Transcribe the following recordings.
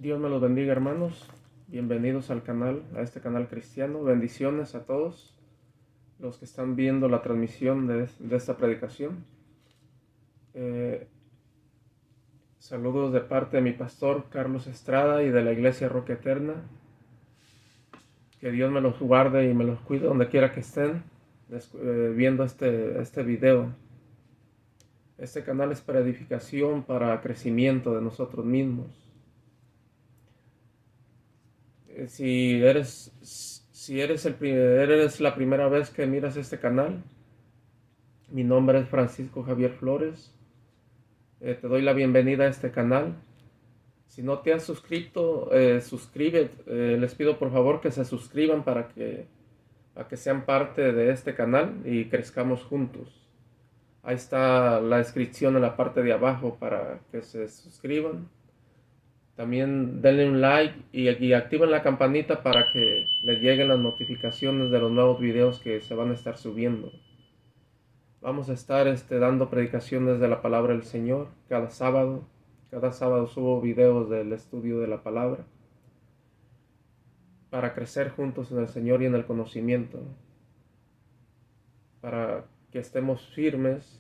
Dios me los bendiga, hermanos. Bienvenidos al canal, a este canal cristiano. Bendiciones a todos los que están viendo la transmisión de esta predicación. Saludos de parte de mi pastor Carlos Estrada y de la Iglesia Roca Eterna. Que Dios me los guarde y me los cuide donde quiera que estén viendo este video. Este canal es para edificación, para crecimiento de nosotros mismos. Si eres la primera vez que miras este canal, mi nombre es Francisco Javier Flores. Te doy la bienvenida a este canal. Si no te has suscrito, suscríbete. Les pido por favor que se suscriban para que sean parte de este canal y crezcamos juntos. Ahí está la descripción en la parte de abajo para que se suscriban. También denle un like y activen la campanita para que les lleguen las notificaciones de los nuevos videos que se van a estar subiendo. Vamos a estar dando predicaciones de la palabra del Señor cada sábado. Cada sábado subo videos del estudio de la palabra para crecer juntos en el Señor y en el conocimiento, para que estemos firmes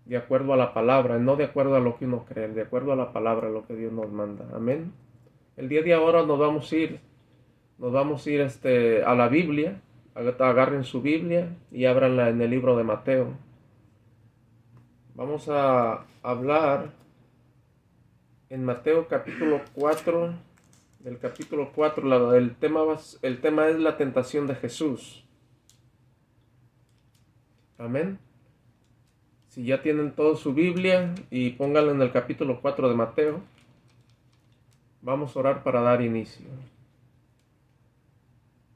de acuerdo a la palabra, no de acuerdo a lo que uno cree, de acuerdo a la palabra, lo que Dios nos manda. Amén. El día de ahora nos vamos a ir a la Biblia. Agarren su Biblia y ábranla en el libro de Mateo. Vamos a hablar en Mateo capítulo 4, del capítulo 4, el tema es la tentación de Jesús. Amén. Si ya tienen toda su Biblia y pónganla en el capítulo 4 de Mateo, vamos a orar para dar inicio.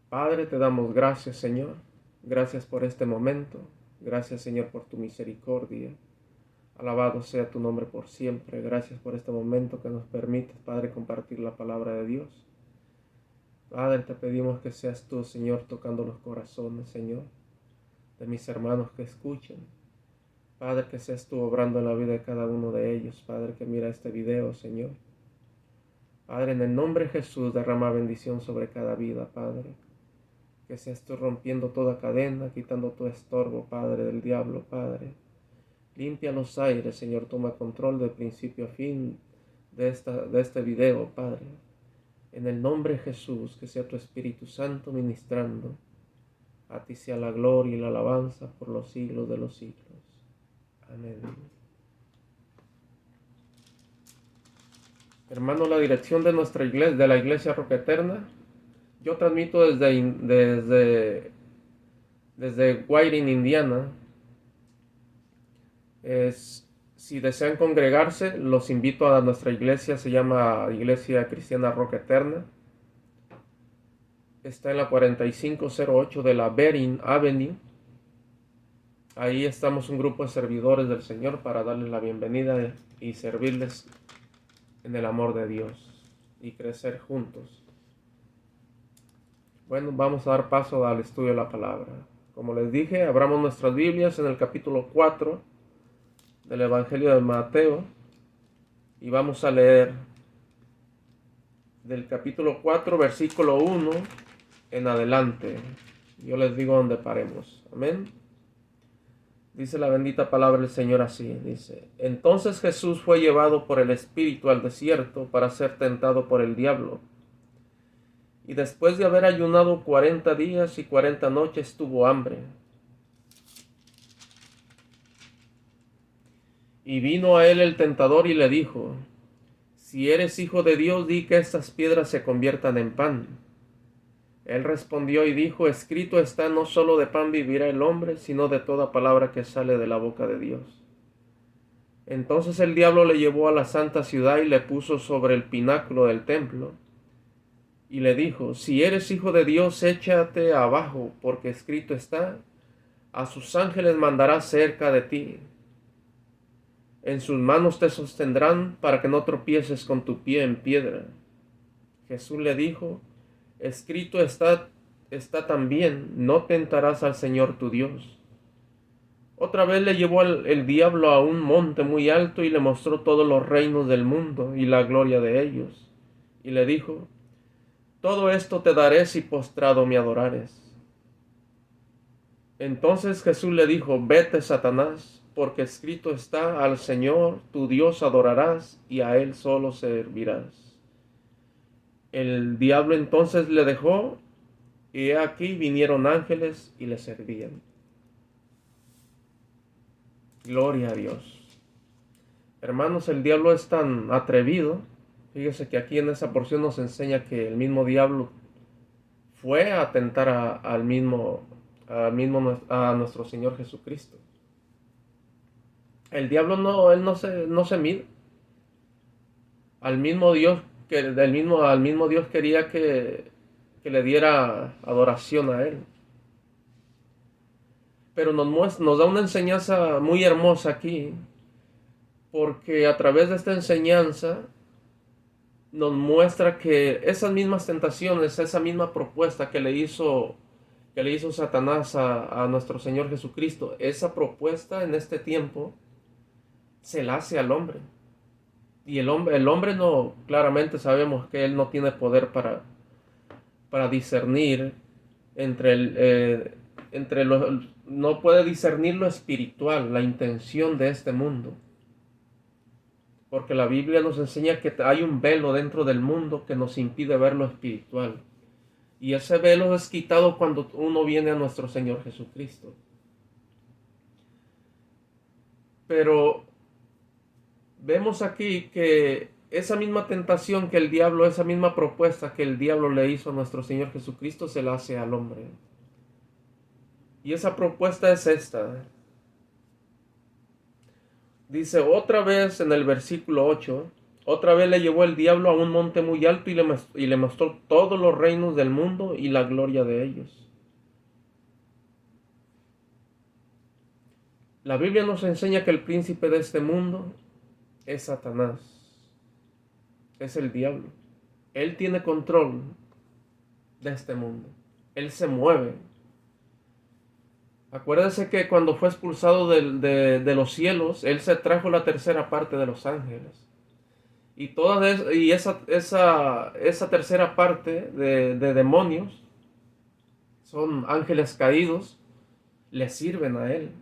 Padre, te damos gracias, Señor. Gracias por este momento. Gracias, Señor, por tu misericordia. Alabado sea tu nombre por siempre. Gracias por este momento que nos permites, Padre, compartir la palabra de Dios. Padre, te pedimos que seas tú, Señor, tocando los corazones, Señor, de mis hermanos que escuchan. Padre, que seas tú obrando en la vida de cada uno de ellos. Padre, que mira este video, Señor. Padre, en el nombre de Jesús, derrama bendición sobre cada vida, Padre. Que seas tú rompiendo toda cadena, quitando todo estorbo, Padre, del diablo, Padre. Limpia los aires, Señor, toma control de principio a fin de este video, Padre. En el nombre de Jesús, que sea tu Espíritu Santo ministrando. A ti sea la gloria y la alabanza por los siglos de los siglos. Amén. Hermano, la dirección de nuestra iglesia, de la Iglesia Roca Eterna, yo transmito desde Whiting, Indiana. Si desean congregarse, los invito a nuestra iglesia. Se llama Iglesia Cristiana Roca Eterna. Está en la 4508 de la Bering Avenue. Ahí estamos un grupo de servidores del Señor para darles la bienvenida y servirles en el amor de Dios y crecer juntos. Bueno, vamos a dar paso al estudio de la palabra. Como les dije, abramos nuestras Biblias en el capítulo 4 del Evangelio de Mateo y vamos a leer del capítulo 4, versículo 1 en adelante. Yo les digo dónde paremos. Amén. Dice la bendita palabra del Señor así, dice: Entonces Jesús fue llevado por el Espíritu al desierto para ser tentado por el diablo. Y después de haber ayunado 40 días y 40 noches tuvo hambre. Y vino a él el tentador y le dijo: Si eres hijo de Dios, di que estas piedras se conviertan en pan. Él respondió y dijo: Escrito está, no solo de pan vivirá el hombre, sino de toda palabra que sale de la boca de Dios. Entonces el diablo le llevó a la santa ciudad y le puso sobre el pináculo del templo. Y le dijo: Si eres hijo de Dios, échate abajo, porque escrito está: a sus ángeles mandará cerca de ti. En sus manos te sostendrán para que no tropieces con tu pie en piedra. Jesús le dijo: Escrito está también: no tentarás al Señor tu Dios. Otra vez le llevó el diablo a un monte muy alto y le mostró todos los reinos del mundo y la gloria de ellos. Y le dijo, todo esto te daré si postrado me adorares. Entonces Jesús le dijo, vete, Satanás, porque escrito está, al Señor tu Dios adorarás y a Él solo servirás. El diablo entonces le dejó y he aquí vinieron ángeles y le servían. Gloria a Dios. Hermanos, el diablo es tan atrevido. Fíjese que aquí en esa porción nos enseña que el mismo diablo fue a atentar a nuestro Señor Jesucristo. El diablo no se mide. Al mismo Dios al mismo Dios quería que le diera adoración a él. Pero nos da una enseñanza muy hermosa aquí, porque a través de esta enseñanza nos muestra que esas mismas tentaciones, esa misma propuesta que le hizo Satanás a nuestro Señor Jesucristo, esa propuesta en este tiempo se la hace al hombre. Y el hombre no, claramente sabemos que él no tiene poder para discernir entre no puede discernir lo espiritual, la intención de este mundo. Porque la Biblia nos enseña que hay un velo dentro del mundo que nos impide ver lo espiritual. Y ese velo es quitado cuando uno viene a nuestro Señor Jesucristo. Pero vemos aquí que esa misma tentación que el diablo, esa misma propuesta que el diablo le hizo a nuestro Señor Jesucristo, se la hace al hombre. Y esa propuesta es esta. Dice otra vez en el versículo 8, otra vez le llevó el diablo a un monte muy alto y le mostró todos los reinos del mundo y la gloria de ellos. La Biblia nos enseña que el príncipe de este mundo es Satanás, es el diablo. Él tiene control de este mundo. Él se mueve. Acuérdense que cuando fue expulsado de los cielos, Él se trajo la tercera parte de los ángeles. Y esa tercera parte de demonios son ángeles caídos, le sirven a Él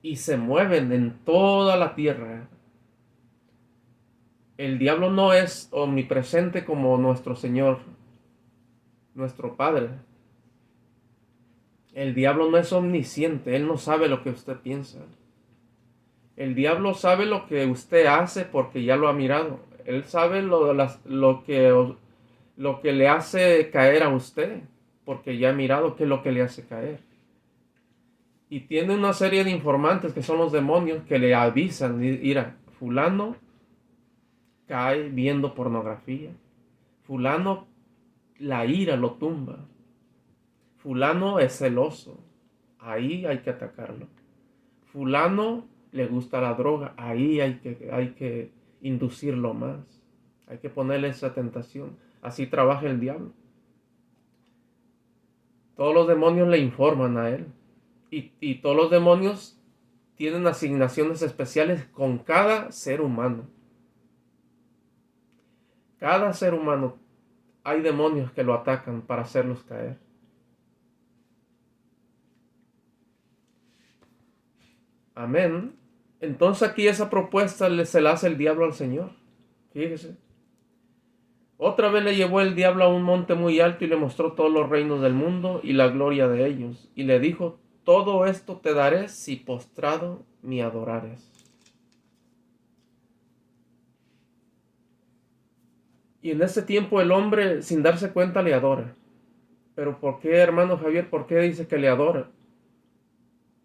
y se mueven en toda la tierra. El diablo no es omnipresente como nuestro Señor, nuestro Padre. El diablo no es omnisciente, él no sabe lo que usted piensa. El diablo sabe lo que usted hace porque ya lo ha mirado. Él sabe lo que le hace caer a usted porque ya ha mirado qué es lo que le hace caer. Y tiene una serie de informantes que son los demonios que le avisan, mira, fulano cae viendo pornografía. Fulano, la ira lo tumba. Fulano es celoso. Ahí hay que atacarlo. Fulano le gusta la droga. Ahí hay que inducirlo más. Hay que ponerle esa tentación. Así trabaja el diablo. Todos los demonios le informan a él. Y todos los demonios tienen asignaciones especiales con cada ser humano. Cada ser humano hay demonios que lo atacan para hacerlos caer. Amén. Entonces aquí esa propuesta se la hace el diablo al Señor. Fíjese. Otra vez le llevó el diablo a un monte muy alto y le mostró todos los reinos del mundo y la gloria de ellos. Y le dijo, todo esto te daré si postrado me adorares. Y en ese tiempo el hombre, sin darse cuenta, le adora. Pero ¿por qué, hermano Javier? ¿Por qué dice que le adora?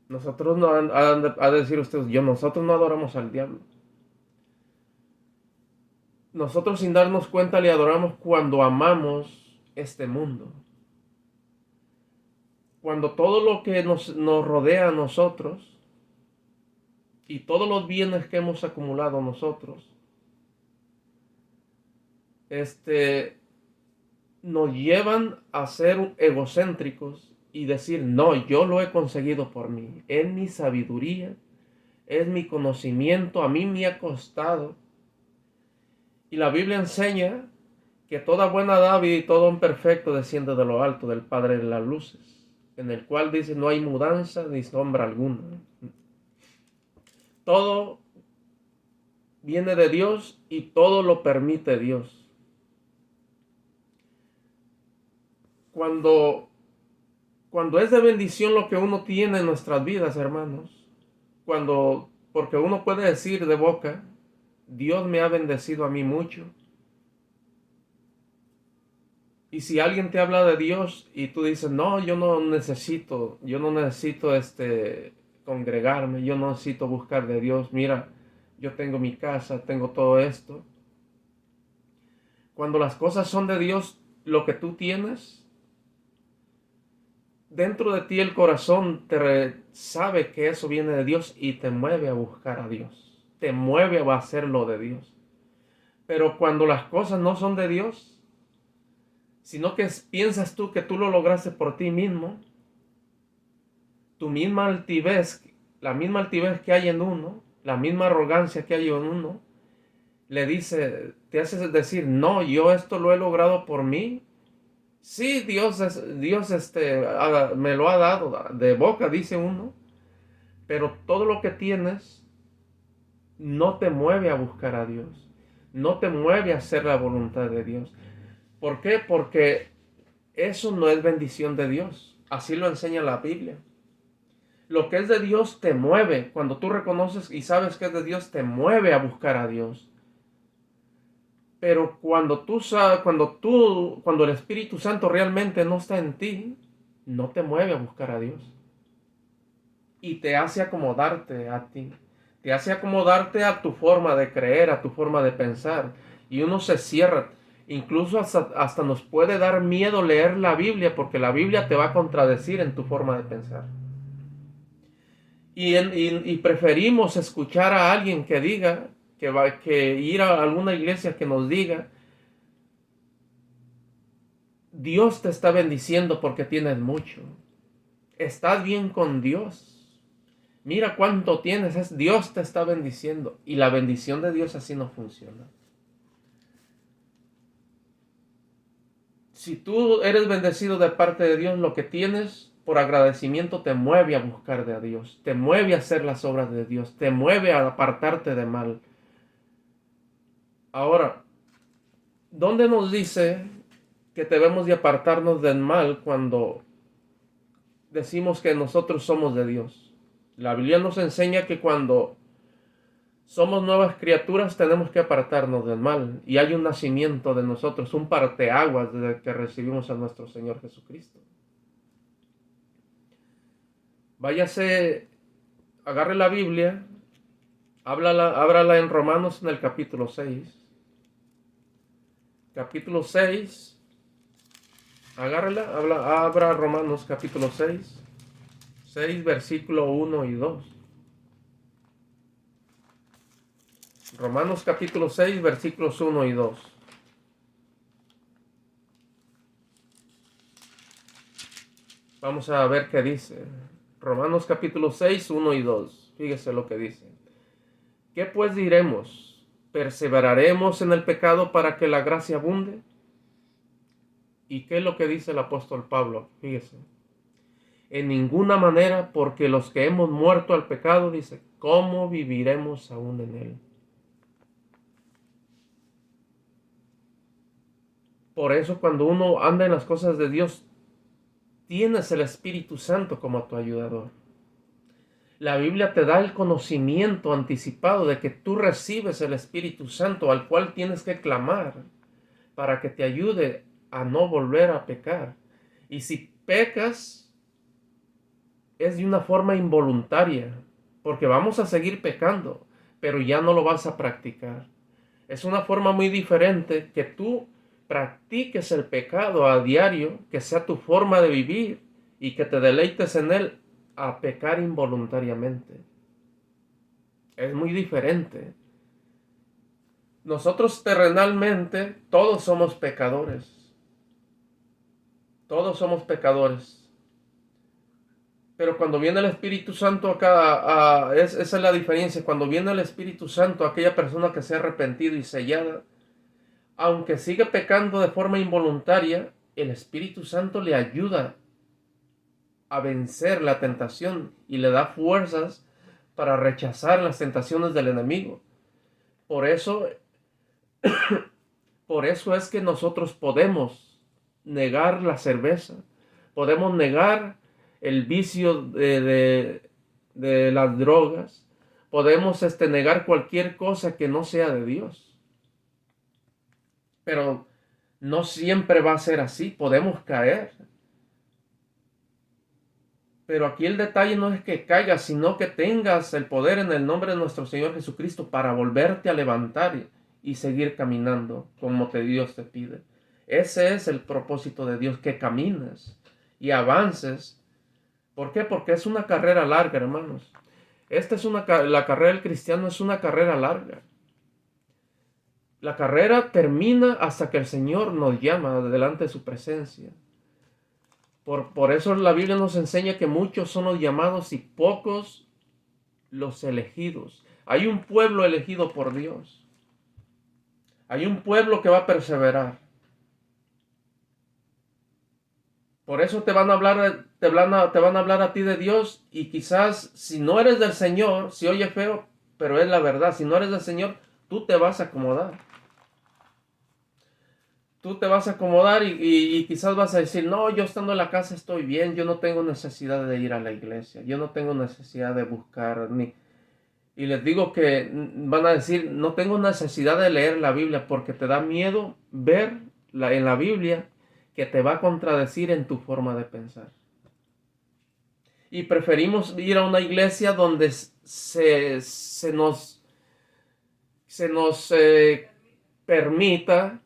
Nosotros no, ha de decir usted, nosotros no adoramos al diablo. Nosotros sin darnos cuenta le adoramos cuando amamos este mundo. Cuando todo lo que nos rodea a nosotros y todos los bienes que hemos acumulado nosotros, nos llevan a ser egocéntricos y decir, no, yo lo he conseguido por mí, es mi sabiduría, es mi conocimiento, a mí me ha costado. Y la Biblia enseña que toda buena dádiva y todo un perfecto desciende de lo alto, del Padre de las luces, en el cual dice no hay mudanza ni sombra alguna. Todo viene de Dios y todo lo permite Dios. Cuando es de bendición lo que uno tiene en nuestras vidas, hermanos, porque uno puede decir de boca, Dios me ha bendecido a mí mucho. Y si alguien te habla de Dios y tú dices, no, yo no necesito congregarme, yo no necesito buscar de Dios, mira, yo tengo mi casa, tengo todo esto. Cuando las cosas son de Dios, lo que tú tienes, dentro de ti el corazón sabe que eso viene de Dios y te mueve a buscar a Dios, te mueve a hacer lo de Dios. Pero cuando las cosas no son de Dios, sino que piensas tú que tú lo lograste por ti mismo, tu misma altivez, la misma altivez que hay en uno, la misma arrogancia que hay en uno, te hace decir, no, yo esto lo he logrado por mí. Sí, Dios me lo ha dado de boca, dice uno, pero todo lo que tienes no te mueve a buscar a Dios, no te mueve a hacer la voluntad de Dios. ¿Por qué? Porque eso no es bendición de Dios. Así lo enseña la Biblia. Lo que es de Dios te mueve. Cuando tú reconoces y sabes que es de Dios, te mueve a buscar a Dios. Pero cuando el Espíritu Santo realmente no está en ti, no te mueve a buscar a Dios. Y te hace acomodarte a ti. Te hace acomodarte a tu forma de creer, a tu forma de pensar. Y uno se cierra. Incluso hasta nos puede dar miedo leer la Biblia porque la Biblia te va a contradecir en tu forma de pensar. Y preferimos escuchar a alguien que diga, que ir a alguna iglesia que nos diga, Dios te está bendiciendo porque tienes mucho. Estás bien con Dios. Mira cuánto tienes, Dios te está bendiciendo. Y la bendición de Dios así no funciona. Si tú eres bendecido de parte de Dios, lo que tienes por agradecimiento te mueve a buscar de Dios, te mueve a hacer las obras de Dios, te mueve a apartarte de mal. Ahora, ¿dónde nos dice que debemos de apartarnos del mal cuando decimos que nosotros somos de Dios? La Biblia nos enseña que cuando somos nuevas criaturas tenemos que apartarnos del mal y hay un nacimiento de nosotros, un parteaguas desde que recibimos a nuestro Señor Jesucristo. Váyase, agarre la Biblia, ábrala en Romanos en el capítulo 6. Capítulo 6, agárrela, abra Romanos capítulo 6 versículo 1 y 2. Romanos capítulo 6, versículos 1 y 2. Vamos a ver qué dice. Romanos capítulo 6, 1 y 2. Fíjese lo que dice. ¿Qué pues diremos? ¿Perseveraremos en el pecado para que la gracia abunde? ¿Y qué es lo que dice el apóstol Pablo? Fíjese. En ninguna manera, porque los que hemos muerto al pecado, dice, ¿cómo viviremos aún en él? Por eso cuando uno anda en las cosas de Dios, tienes el Espíritu Santo como tu ayudador. La Biblia te da el conocimiento anticipado de que tú recibes el Espíritu Santo al cual tienes que clamar para que te ayude a no volver a pecar. Y si pecas, es de una forma involuntaria, porque vamos a seguir pecando, pero ya no lo vas a practicar. Es una forma muy diferente que tú practiques el pecado a diario, que sea tu forma de vivir y que te deleites en él, a pecar involuntariamente. Es muy diferente. Nosotros terrenalmente todos somos pecadores. Todos somos pecadores. Pero cuando viene el Espíritu Santo esa es la diferencia. Cuando viene el Espíritu Santo, aquella persona que se ha arrepentido y sellada, aunque sigue pecando de forma involuntaria, el Espíritu Santo le ayuda a vencer la tentación y le da fuerzas para rechazar las tentaciones del enemigo. Por eso, por eso es que nosotros podemos negar la cerveza, podemos negar el vicio de las drogas, podemos negar cualquier cosa que no sea de Dios. Pero no siempre va a ser así, podemos caer. Pero aquí el detalle no es que caigas, sino que tengas el poder en el nombre de nuestro Señor Jesucristo para volverte a levantar y seguir caminando como Dios te pide. Ese es el propósito de Dios, que camines y avances. ¿Por qué? Porque es una carrera larga, hermanos. La carrera del cristiano es una carrera larga. La carrera termina hasta que el Señor nos llama delante de su presencia. Por eso la Biblia nos enseña que muchos son los llamados y pocos los elegidos. Hay un pueblo elegido por Dios. Hay un pueblo que va a perseverar. Por eso te van a hablar a ti de Dios, y quizás si no eres del Señor, si oye feo, pero es la verdad, si no eres del Señor, tú te vas a acomodar. Tú te vas a acomodar y quizás vas a decir, no, yo estando en la casa estoy bien, yo no tengo necesidad de ir a la iglesia, yo no tengo necesidad de buscar ni... Y les digo que van a decir, no tengo necesidad de leer la Biblia porque te da miedo ver en la Biblia que te va a contradecir en tu forma de pensar. Y preferimos ir a una iglesia donde se nos permita,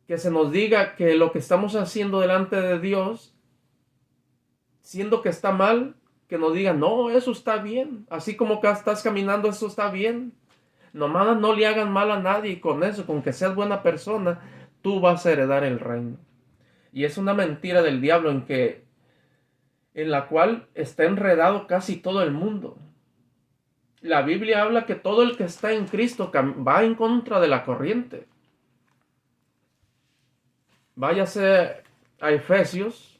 que se nos diga que lo que estamos haciendo delante de Dios, siendo que está mal, que nos digan, no, eso está bien. Así como que estás caminando, eso está bien. Nomás no le hagan mal a nadie, y con eso, con que seas buena persona, tú vas a heredar el reino. Y es una mentira del diablo en la cual está enredado casi todo el mundo. La Biblia habla que todo el que está en Cristo va en contra de la corriente. Váyase a Efesios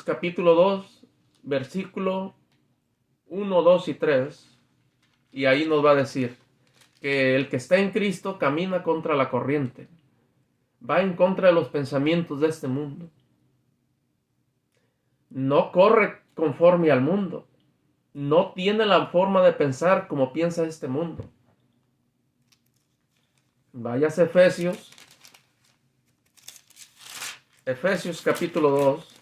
capítulo 2, versículo 1, 2 y 3, y ahí nos va a decir que el que está en Cristo camina contra la corriente, va en contra de los pensamientos de este mundo, no corre conforme al mundo, no tiene la forma de pensar como piensa este mundo. Váyase a Efesios capítulo 2,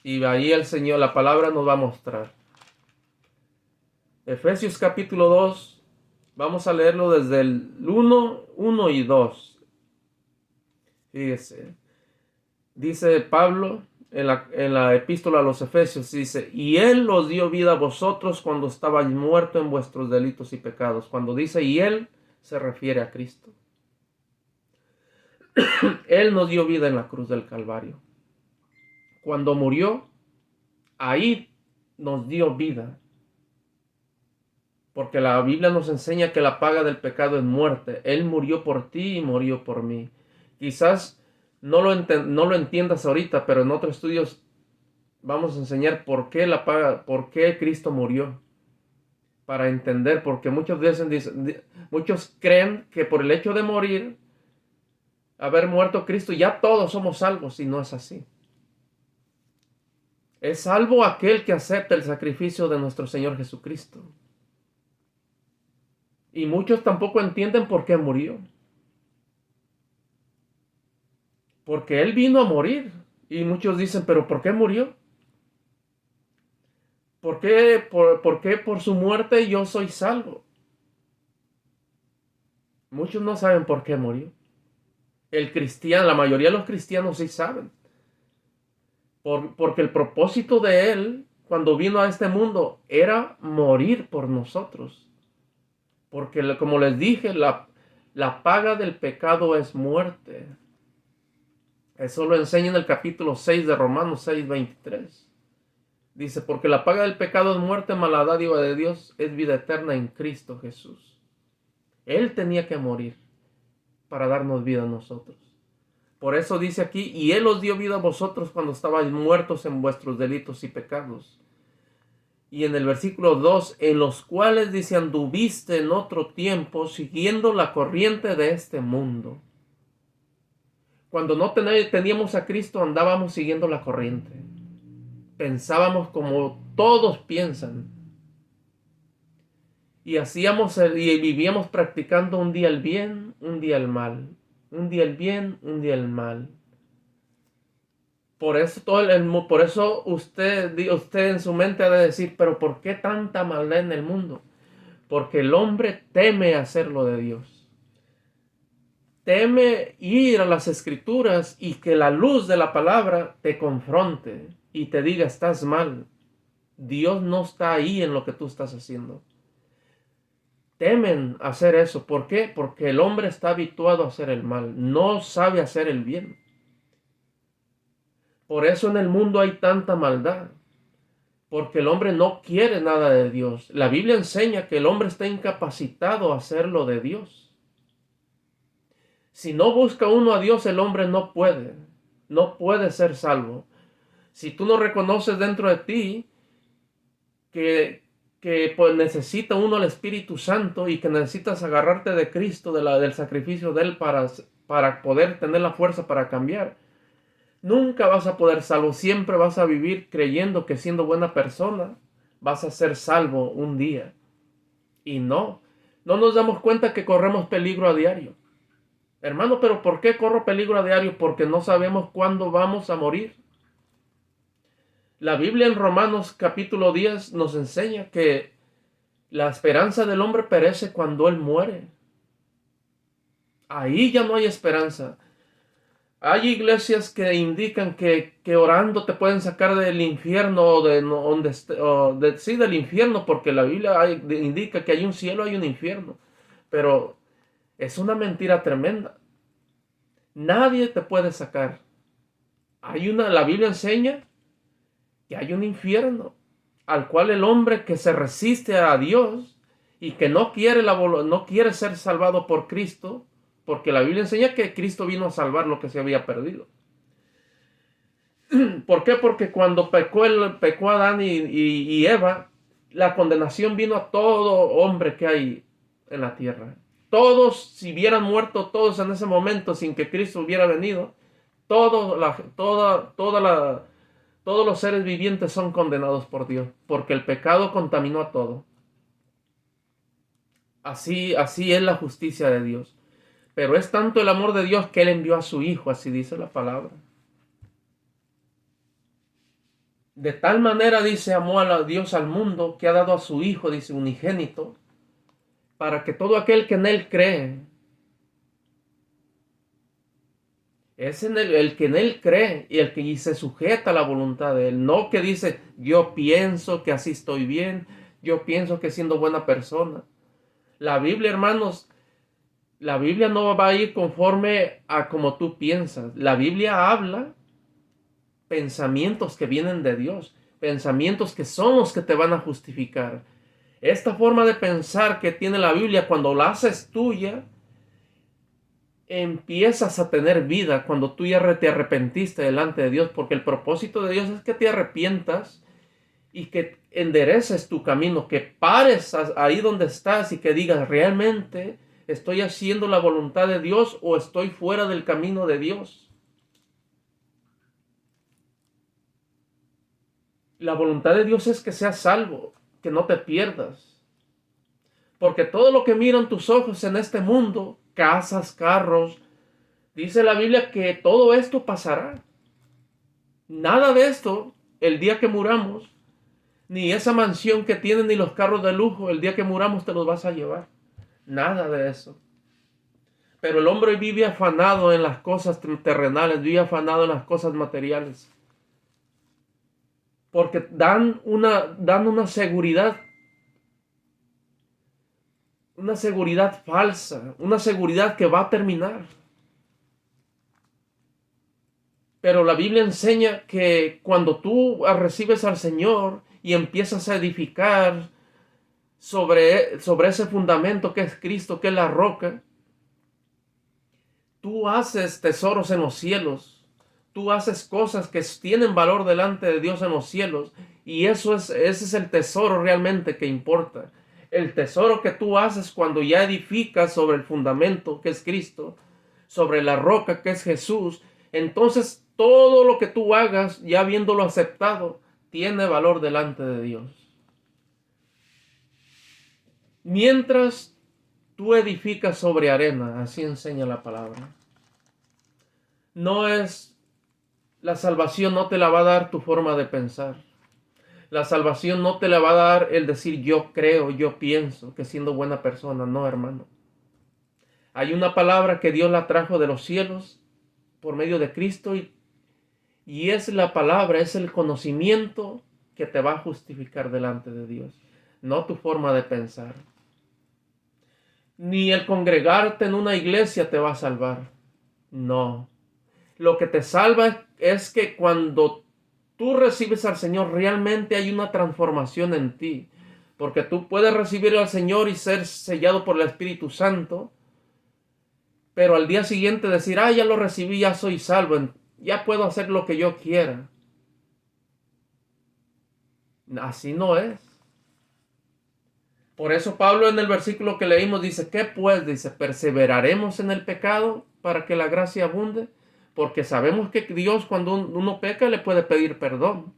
y ahí el Señor, la palabra nos va a mostrar. Efesios capítulo 2, vamos a leerlo desde el 1 y 2. Fíjese, dice Pablo en la epístola a los Efesios, dice, y Él os dio vida a vosotros cuando estabais muertos en vuestros delitos y pecados. Cuando dice y Él, se refiere a Cristo. Él nos dio vida en la cruz del Calvario. Cuando murió, ahí nos dio vida. Porque la Biblia nos enseña que la paga del pecado es muerte. Él murió por ti y murió por mí. Quizás no lo entiendas ahorita, pero en otros estudios vamos a enseñar por qué Cristo murió. Para entender, porque muchos creen que por el hecho de morir, haber muerto Cristo, ya todos somos salvos, y no es así. Es salvo aquel que acepta el sacrificio de nuestro Señor Jesucristo. Y muchos tampoco entienden por qué murió. Porque Él vino a morir. Y muchos dicen, ¿pero por qué murió? ¿Por qué por su muerte yo soy salvo? Muchos no saben por qué murió. La mayoría de los cristianos sí saben. Porque el propósito de Él, cuando vino a este mundo, era morir por nosotros. Porque, como les dije, la paga del pecado es muerte. Eso lo enseña en el capítulo 6 de Romanos 6:23. Dice, porque la paga del pecado es muerte, mas la dádiva de Dios es vida eterna en Cristo Jesús. Él tenía que morir para darnos vida a nosotros. Por eso dice aquí, y Él os dio vida a vosotros cuando estabais muertos en vuestros delitos y pecados. Y en el versículo 2, en los cuales dice, anduviste en otro tiempo siguiendo la corriente de este mundo. Cuando no teníamos a Cristo, andábamos siguiendo la corriente. Pensábamos como todos piensan. Y y vivíamos practicando un día el bien, un día el mal. Un día el bien, un día el mal. Por eso, por eso usted en su mente ha de decir, pero ¿por qué tanta maldad en el mundo? Porque el hombre teme hacer lo de Dios. Teme ir a las escrituras y que la luz de la palabra te confronte y te diga, estás mal. Dios no está ahí en lo que tú estás haciendo. Temen hacer eso. ¿Por qué? Porque el hombre está habituado a hacer el mal. No sabe hacer el bien. Por eso en el mundo hay tanta maldad. Porque el hombre no quiere nada de Dios. La Biblia enseña que el hombre está incapacitado a hacer lo de Dios. Si no busca uno a Dios, el hombre no puede ser salvo. Si tú no reconoces dentro de ti que pues necesita uno al Espíritu Santo y que necesitas agarrarte de Cristo, del sacrificio de Él para poder tener la fuerza para cambiar, nunca vas a poder salvo. Siempre vas a vivir creyendo que siendo buena persona vas a ser salvo un día. Y no nos damos cuenta que corremos peligro a diario. Hermano, pero ¿por qué corro peligro a diario? Porque no sabemos cuándo vamos a morir. La Biblia en Romanos capítulo 10 nos enseña que la esperanza del hombre perece cuando él muere. Ahí ya no hay esperanza. Hay iglesias que indican que orando te pueden sacar del infierno sí, del infierno, porque la Biblia indica que hay un cielo, hay un infierno. Pero es una mentira tremenda. Nadie te puede sacar. La Biblia enseña que hay un infierno al cual el hombre que se resiste a Dios y que no quiere ser salvado por Cristo, porque la Biblia enseña que Cristo vino a salvar lo que se había perdido. ¿Por qué? Porque cuando pecó Adán y Eva, la condenación vino a todo hombre que hay en la tierra. Todos, si hubieran muerto todos en ese momento sin que Cristo hubiera venido, todos los seres vivientes son condenados por Dios, porque el pecado contaminó a todo. Así es la justicia de Dios. Pero es tanto el amor de Dios que Él envió a su Hijo, así dice la palabra. De tal manera, dice, amó a Dios al mundo, que ha dado a su Hijo, dice, unigénito, para que todo aquel que en Él cree, es el que en Él cree y el que se sujeta a la voluntad de Él, no que dice, yo pienso que así estoy bien, yo pienso que siendo buena persona. La Biblia, hermanos, la Biblia no va a ir conforme a como tú piensas. La Biblia habla pensamientos que vienen de Dios, pensamientos que son los que te van a justificar. Esta forma de pensar que tiene la Biblia, cuando la haces tuya, empiezas a tener vida cuando tú ya te arrepentiste delante de Dios, porque el propósito de Dios es que te arrepientas y que endereces tu camino, que pares ahí donde estás y que digas, realmente estoy haciendo la voluntad de Dios o estoy fuera del camino de Dios. La voluntad de Dios es que seas salvo, que no te pierdas. Porque todo lo que miran tus ojos en este mundo, casas, carros, dice la Biblia que todo esto pasará. Nada de esto, el día que muramos, ni esa mansión que tienen, ni los carros de lujo, el día que muramos te los vas a llevar. Nada de eso. Pero el hombre vive afanado en las cosas terrenales, vive afanado en las cosas materiales. Porque dan una seguridad falsa, una seguridad que va a terminar. Pero la Biblia enseña que cuando tú recibes al Señor y empiezas a edificar sobre ese fundamento que es Cristo, que es la roca, tú haces tesoros en los cielos. Tú haces cosas que tienen valor delante de Dios en los cielos. Y ese es el tesoro realmente que importa. El tesoro que tú haces cuando ya edificas sobre el fundamento que es Cristo, sobre la roca que es Jesús. Entonces todo lo que tú hagas, ya habiéndolo aceptado, tiene valor delante de Dios. Mientras tú edificas sobre arena, así enseña la palabra. No es, la salvación no te la va a dar tu forma de pensar. La salvación no te la va a dar el decir yo creo, yo pienso, que siendo buena persona. No, hermano. Hay una palabra que Dios la trajo de los cielos por medio de Cristo y es la palabra, es el conocimiento que te va a justificar delante de Dios. No tu forma de pensar. Ni el congregarte en una iglesia te va a salvar. No. Lo que te salva es que cuando tú recibes al Señor, realmente hay una transformación en ti. Porque tú puedes recibir al Señor y ser sellado por el Espíritu Santo, pero al día siguiente decir, ya lo recibí, ya soy salvo, ya puedo hacer lo que yo quiera. Así no es. Por eso Pablo en el versículo que leímos dice, ¿qué pues? Dice, ¿perseveraremos en el pecado para que la gracia abunde? Porque sabemos que Dios cuando uno peca le puede pedir perdón.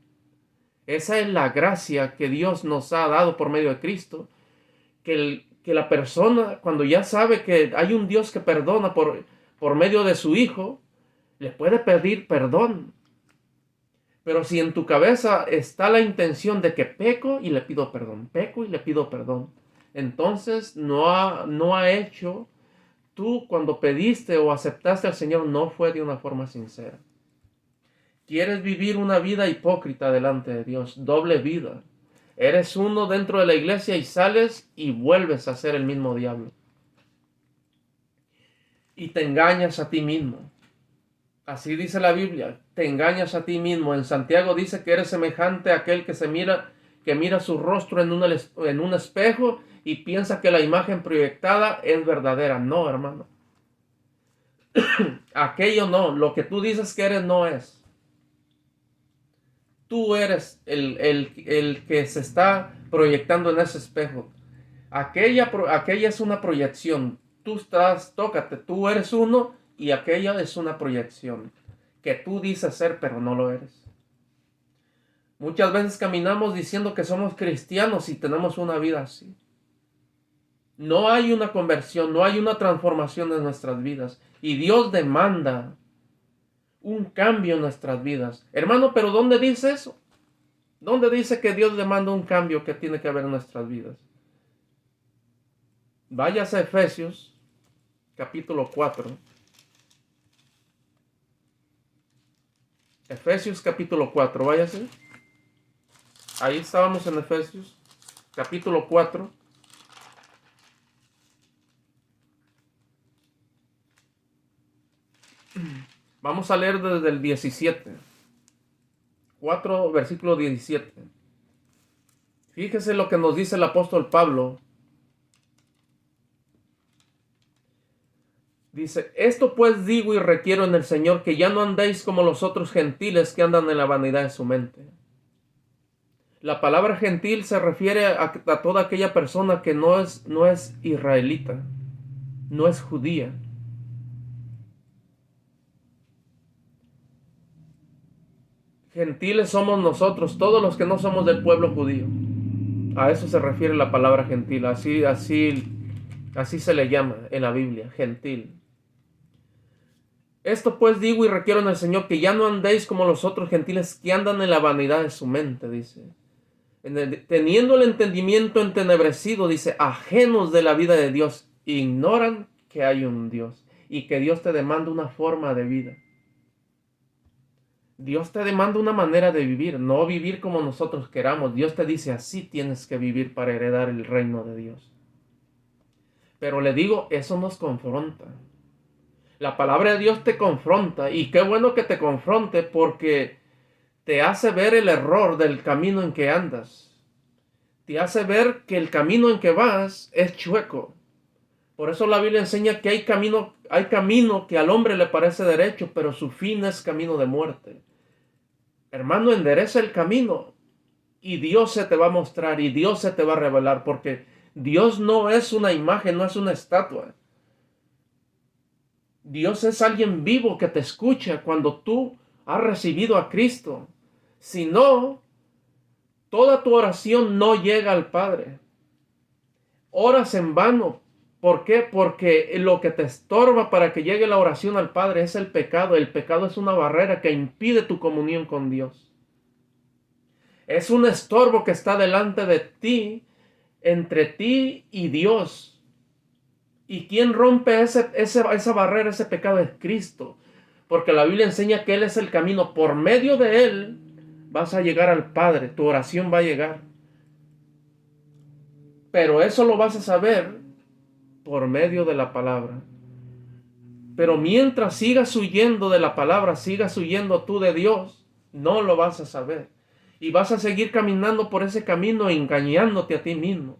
Esa es la gracia que Dios nos ha dado por medio de Cristo. Que la persona cuando ya sabe que hay un Dios que perdona por medio de su Hijo, le puede pedir perdón. Pero si en tu cabeza está la intención de que peco y le pido perdón, peco y le pido perdón, entonces no ha hecho, tú cuando pediste o aceptaste al Señor no fue de una forma sincera. Quieres vivir una vida hipócrita delante de Dios, doble vida. Eres uno dentro de la iglesia y sales y vuelves a ser el mismo diablo. Y te engañas a ti mismo. Así dice la Biblia, te engañas a ti mismo. En Santiago dice que eres semejante a aquel que mira su rostro en un espejo y piensa que la imagen proyectada es verdadera. No, hermano. Aquello no, lo que tú dices que eres no es. Tú eres el que se está proyectando en ese espejo. Aquella es una proyección. Tócate, tú eres uno y aquella es una proyección que tú dices ser, pero no lo eres. Muchas veces caminamos diciendo que somos cristianos y tenemos una vida así. No hay una conversión, no hay una transformación en nuestras vidas. Y Dios demanda un cambio en nuestras vidas. Hermano, pero ¿dónde dice eso? ¿Dónde dice que Dios demanda un cambio que tiene que haber en nuestras vidas? Váyase a Efesios, capítulo 4. Efesios, capítulo 4, váyase. Ahí estábamos en Efesios, capítulo 4. Vamos a leer desde el 17. 4, versículo 17. Fíjese lo que nos dice el apóstol Pablo. Dice, esto pues digo y requiero en el Señor que ya no andéis como los otros gentiles que andan en la vanidad de su mente. La palabra gentil se refiere a toda aquella persona que no es israelita, no es judía. Gentiles somos nosotros, todos los que no somos del pueblo judío. A eso se refiere la palabra gentil, así se le llama en la Biblia, gentil. Esto pues digo y requiero en el Señor que ya no andéis como los otros gentiles que andan en la vanidad de su mente, dice. Teniendo el entendimiento entenebrecido, dice, ajenos de la vida de Dios, ignoran que hay un Dios y que Dios te demanda una forma de vida. Dios te demanda una manera de vivir, no vivir como nosotros queramos. Dios te dice, así tienes que vivir para heredar el reino de Dios. Pero le digo, eso nos confronta. La palabra de Dios te confronta, y qué bueno que te confronte, porque te hace ver el error del camino en que andas. Te hace ver que el camino en que vas es chueco. Por eso la Biblia enseña que hay camino que al hombre le parece derecho, pero su fin es camino de muerte. Hermano, endereza el camino y Dios se te va a mostrar y Dios se te va a revelar, porque Dios no es una imagen, no es una estatua. Dios es alguien vivo que te escucha cuando tú has recibido a Cristo. Si no, toda tu oración no llega al Padre. Oras en vano. ¿Por qué? Porque lo que te estorba para que llegue la oración al Padre es el pecado. El pecado es una barrera que impide tu comunión con Dios. Es un estorbo que está delante de ti, entre ti y Dios. ¿Y quién rompe esa barrera, ese pecado? Es Cristo. Porque la Biblia enseña que Él es el camino. Por medio de Él vas a llegar al Padre. Tu oración va a llegar. Pero eso lo vas a saber por medio de la palabra. Pero mientras sigas huyendo de la palabra, sigas huyendo tú de Dios, no lo vas a saber. Y vas a seguir caminando por ese camino engañándote a ti mismo.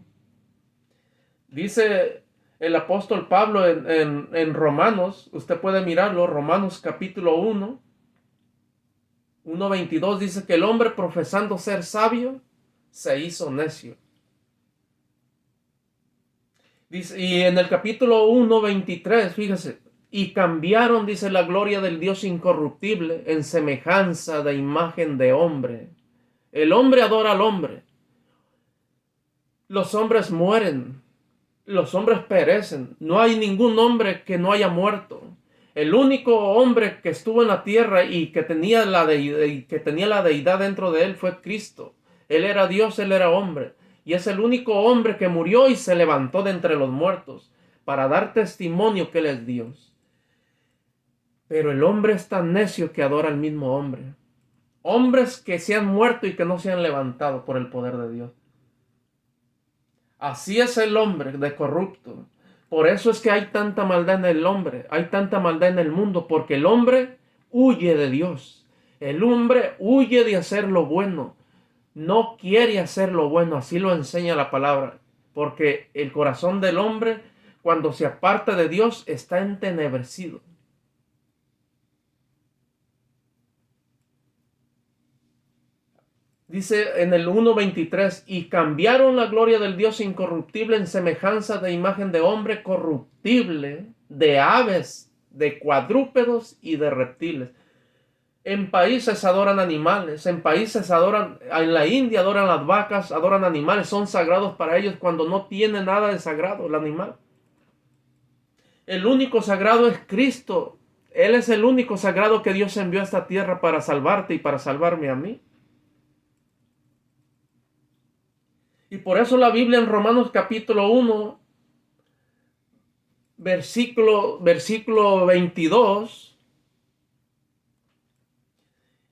Dice el apóstol Pablo en Romanos, usted puede mirarlo, Romanos capítulo 1:22 dice que el hombre profesando ser sabio, se hizo necio. Dice, y en el capítulo 1:23, fíjese, y cambiaron, dice, la gloria del Dios incorruptible en semejanza de imagen de hombre. El hombre adora al hombre. Los hombres mueren. Los hombres perecen. No hay ningún hombre que no haya muerto. El único hombre que estuvo en la tierra y que tenía la deidad dentro de él fue Cristo. Él era Dios, él era hombre. Y es el único hombre que murió y se levantó de entre los muertos para dar testimonio que él es Dios. Pero el hombre es tan necio que adora al mismo hombre. Hombres que se han muerto y que no se han levantado por el poder de Dios. Así es el hombre de corrupto. Por eso es que hay tanta maldad en el hombre, hay tanta maldad en el mundo, porque el hombre huye de Dios. El hombre huye de hacer lo bueno. No quiere hacer lo bueno, así lo enseña la palabra. Porque el corazón del hombre, cuando se aparta de Dios, está entenebrecido. Dice en el 1:23, y cambiaron la gloria del Dios incorruptible en semejanza de imagen de hombre corruptible, de aves, de cuadrúpedos y de reptiles. En países adoran animales, en la India adoran las vacas, adoran animales, son sagrados para ellos cuando no tiene nada de sagrado el animal. El único sagrado es Cristo. Él es el único sagrado que Dios envió a esta tierra para salvarte y para salvarme a mí. Y por eso la Biblia en Romanos capítulo 1, versículo 22,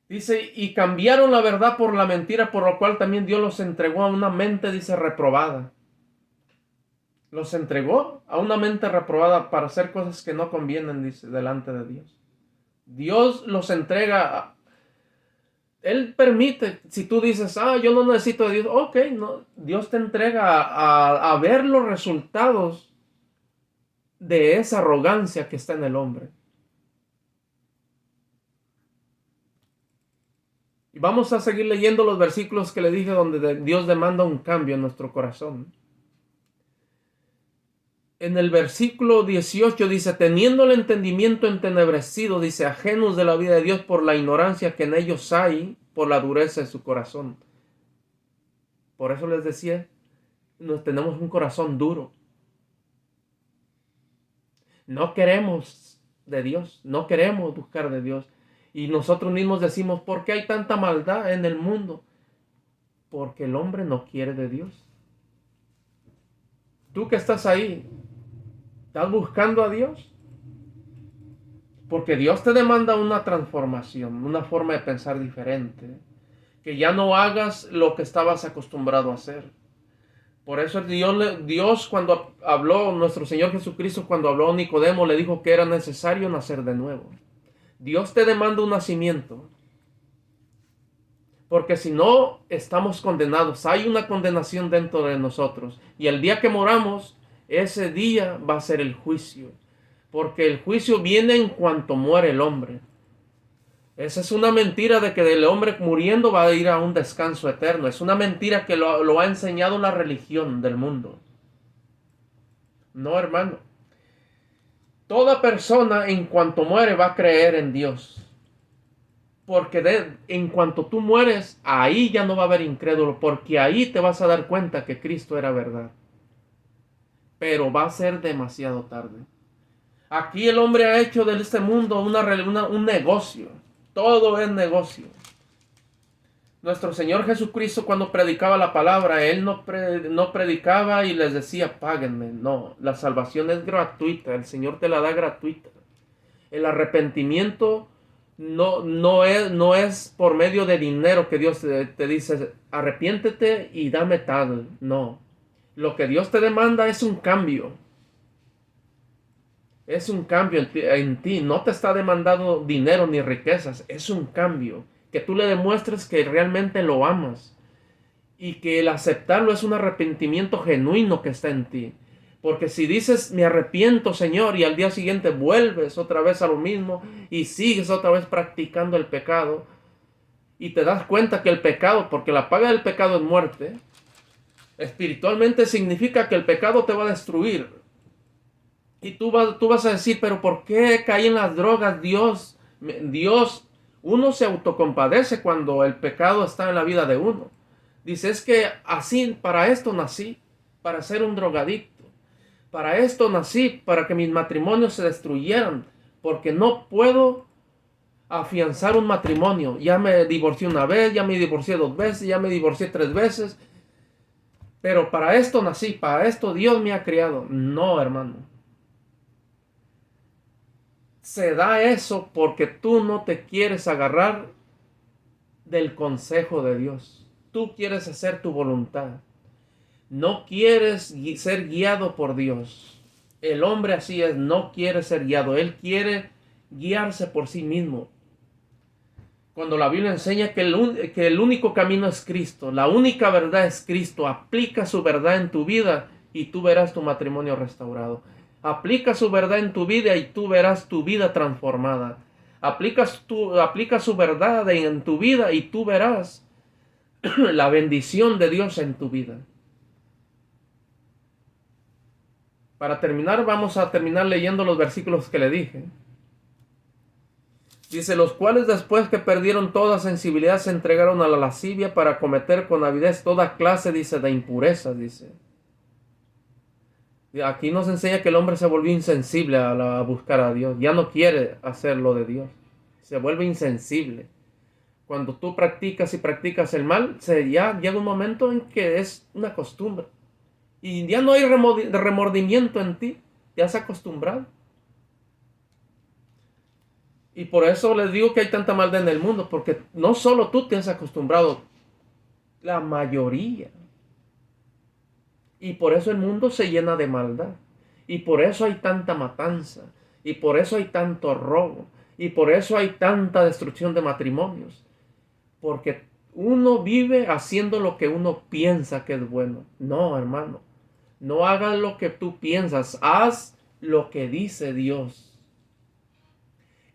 dice, y cambiaron la verdad por la mentira, por lo cual también Dios los entregó a una mente, dice, reprobada. Los entregó a una mente reprobada para hacer cosas que no convienen, dice, delante de Dios. Dios los entrega. Él permite, si tú dices, yo no necesito de Dios, ok, no, Dios te entrega a ver los resultados de esa arrogancia que está en el hombre. Y vamos a seguir leyendo los versículos que le dije donde Dios demanda un cambio en nuestro corazón. En el versículo 18 dice, teniendo el entendimiento entenebrecido, dice, ajenos de la vida de Dios por la ignorancia que en ellos hay, por la dureza de su corazón. Por eso les decía, tenemos un corazón duro. No queremos de Dios, no queremos buscar de Dios. Y nosotros mismos decimos, ¿por qué hay tanta maldad en el mundo? Porque el hombre no quiere de Dios. Tú que estás ahí, ¿estás buscando a Dios? Porque Dios te demanda una transformación, una forma de pensar diferente. Que ya no hagas lo que estabas acostumbrado a hacer. Por eso Dios cuando habló, nuestro Señor Jesucristo cuando habló a Nicodemo, le dijo que era necesario nacer de nuevo. Dios te demanda un nacimiento, porque si no, estamos condenados. Hay una condenación dentro de nosotros. Y el día que moramos, ese día va a ser el juicio. Porque el juicio viene en cuanto muere el hombre. Esa es una mentira de que el hombre muriendo va a ir a un descanso eterno. Es una mentira que lo ha enseñado la religión del mundo. No, hermano. Toda persona en cuanto muere va a creer en Dios. Porque en cuanto tú mueres, ahí ya no va a haber incrédulo, porque ahí te vas a dar cuenta que Cristo era verdad. Pero va a ser demasiado tarde. Aquí el hombre ha hecho de este mundo un negocio. Todo es negocio. Nuestro Señor Jesucristo cuando predicaba la palabra, Él no predicaba y les decía, páguenme. No, la salvación es gratuita, el Señor te la da gratuita. El arrepentimiento no es por medio de dinero que Dios te dice, arrepiéntete y dame tal. No. Lo que Dios te demanda es un cambio. Es un cambio en ti. No te está demandando dinero ni riquezas. Es un cambio. Que tú le demuestres que realmente lo amas. Y que el aceptarlo es un arrepentimiento genuino que está en ti. Porque si dices, me arrepiento, Señor, y al día siguiente vuelves otra vez a lo mismo y sigues otra vez practicando el pecado, y te das cuenta que el pecado, porque la paga del pecado es muerte, espiritualmente significa que el pecado te va a destruir. Y tú vas a decir, pero ¿por qué caí en las drogas? Dios, uno se autocompadece cuando el pecado está en la vida de uno. Dice, es que así, para esto nací, para ser un drogadicto. Para esto nací, para que mis matrimonios se destruyeran, porque no puedo afianzar un matrimonio. Ya me divorcié una vez, ya me divorcié 2 veces, ya me divorcié 3 veces. Pero para esto nací, para esto Dios me ha criado. No, hermano. Se da eso porque tú no te quieres agarrar del consejo de Dios. Tú quieres hacer tu voluntad. No quieres ser guiado por Dios. El hombre así es, no quiere ser guiado. Él quiere guiarse por sí mismo. Cuando la Biblia enseña que el único camino es Cristo, la única verdad es Cristo, aplica su verdad en tu vida y tú verás tu matrimonio restaurado. Aplica su verdad en tu vida y tú verás tu vida transformada. Aplica su verdad en tu vida y tú verás la bendición de Dios en tu vida. Para terminar, vamos a terminar leyendo los versículos que le dije. Dice, los cuales después que perdieron toda sensibilidad se entregaron a la lascivia para cometer con avidez toda clase, dice, de impurezas, dice. Aquí nos enseña que el hombre se volvió insensible a buscar a Dios. Ya no quiere hacer lo de Dios. Se vuelve insensible. Cuando tú practicas y practicas el mal, ya llega un momento en que es una costumbre. Y ya no hay remordimiento en ti. Te has acostumbrado. Y por eso les digo que hay tanta maldad en el mundo. Porque no solo tú te has acostumbrado. La mayoría. Y por eso el mundo se llena de maldad. Y por eso hay tanta matanza. Y por eso hay tanto robo. Y por eso hay tanta destrucción de matrimonios. Porque uno vive haciendo lo que uno piensa que es bueno. No, hermano. No hagas lo que tú piensas. Haz lo que dice Dios.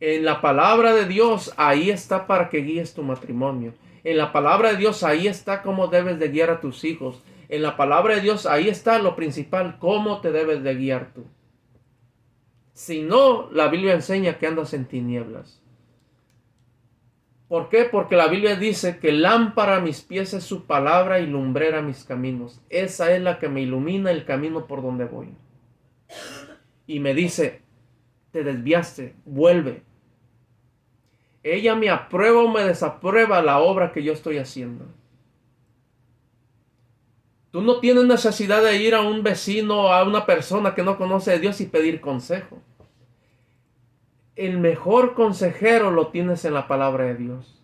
En la palabra de Dios, ahí está para que guíes tu matrimonio. En la palabra de Dios, ahí está cómo debes de guiar a tus hijos. En la palabra de Dios, ahí está lo principal, cómo te debes de guiar tú. Si no, la Biblia enseña que andas en tinieblas. ¿Por qué? Porque la Biblia dice que lámpara a mis pies es su palabra y lumbrera mis caminos. Esa es la que me ilumina el camino por donde voy. Y me dice, te desviaste, vuelve. Ella me aprueba o me desaprueba la obra que yo estoy haciendo. Tú no tienes necesidad de ir a un vecino, a una persona que no conoce a Dios y pedir consejo. El mejor consejero lo tienes en la palabra de Dios.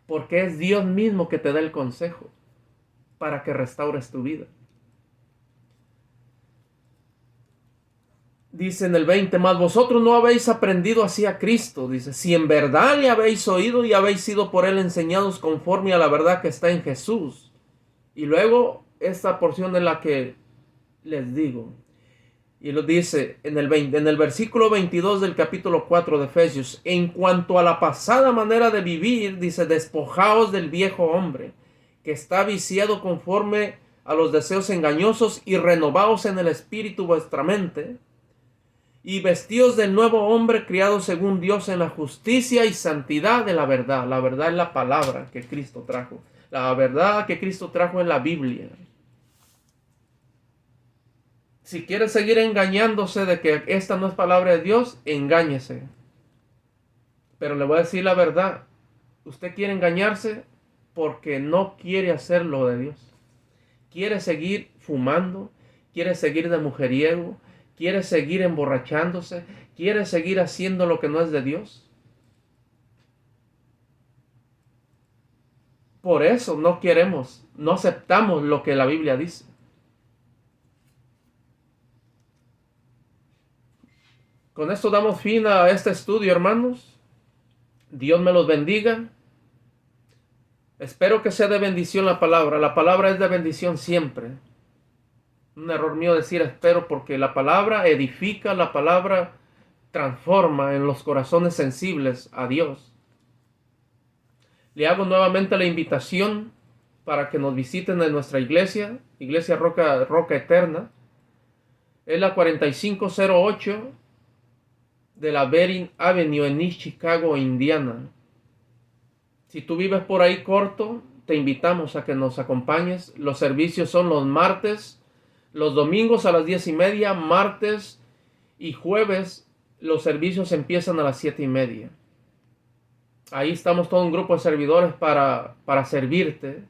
Porque es Dios mismo que te da el consejo para que restaures tu vida. Dice en el 20, mas vosotros no habéis aprendido así a Cristo. Dice, si en verdad le habéis oído y habéis sido por él enseñados conforme a la verdad que está en Jesús. Y luego esta porción de la que les digo. Y lo dice en el versículo 22 del capítulo 4 de Efesios. En cuanto a la pasada manera de vivir, dice, despojaos del viejo hombre, que está viciado conforme a los deseos engañosos, y renovaos en el espíritu vuestra mente, y vestíos del nuevo hombre criado según Dios en la justicia y santidad de la verdad. La verdad es la palabra que Cristo trajo. La verdad que Cristo trajo en la Biblia. Si quiere seguir engañándose de que esta no es palabra de Dios, engáñese. Pero le voy a decir la verdad. Usted quiere engañarse porque no quiere hacer lo de Dios. Quiere seguir fumando, quiere seguir de mujeriego, quiere seguir emborrachándose, quiere seguir haciendo lo que no es de Dios. Por eso no queremos, no aceptamos lo que la Biblia dice. Con esto damos fin a este estudio, hermanos. Dios me los bendiga. Espero que sea de bendición la palabra. La palabra es de bendición siempre. Un error mío decir espero, porque la palabra edifica, la palabra transforma en los corazones sensibles a Dios. Le hago nuevamente la invitación para que nos visiten en nuestra iglesia, Iglesia Roca Eterna. Es la 4508 de la Bering Avenue en East Chicago, Indiana. Si tú vives por ahí corto, te invitamos a que nos acompañes. Los servicios son los martes, los domingos a las 10:30, martes y jueves los servicios empiezan a las 7:30. Ahí estamos todo un grupo de servidores para servirte.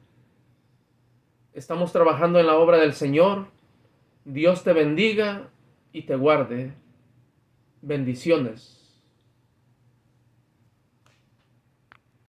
Estamos trabajando en la obra del Señor. Dios te bendiga y te guarde. Bendiciones.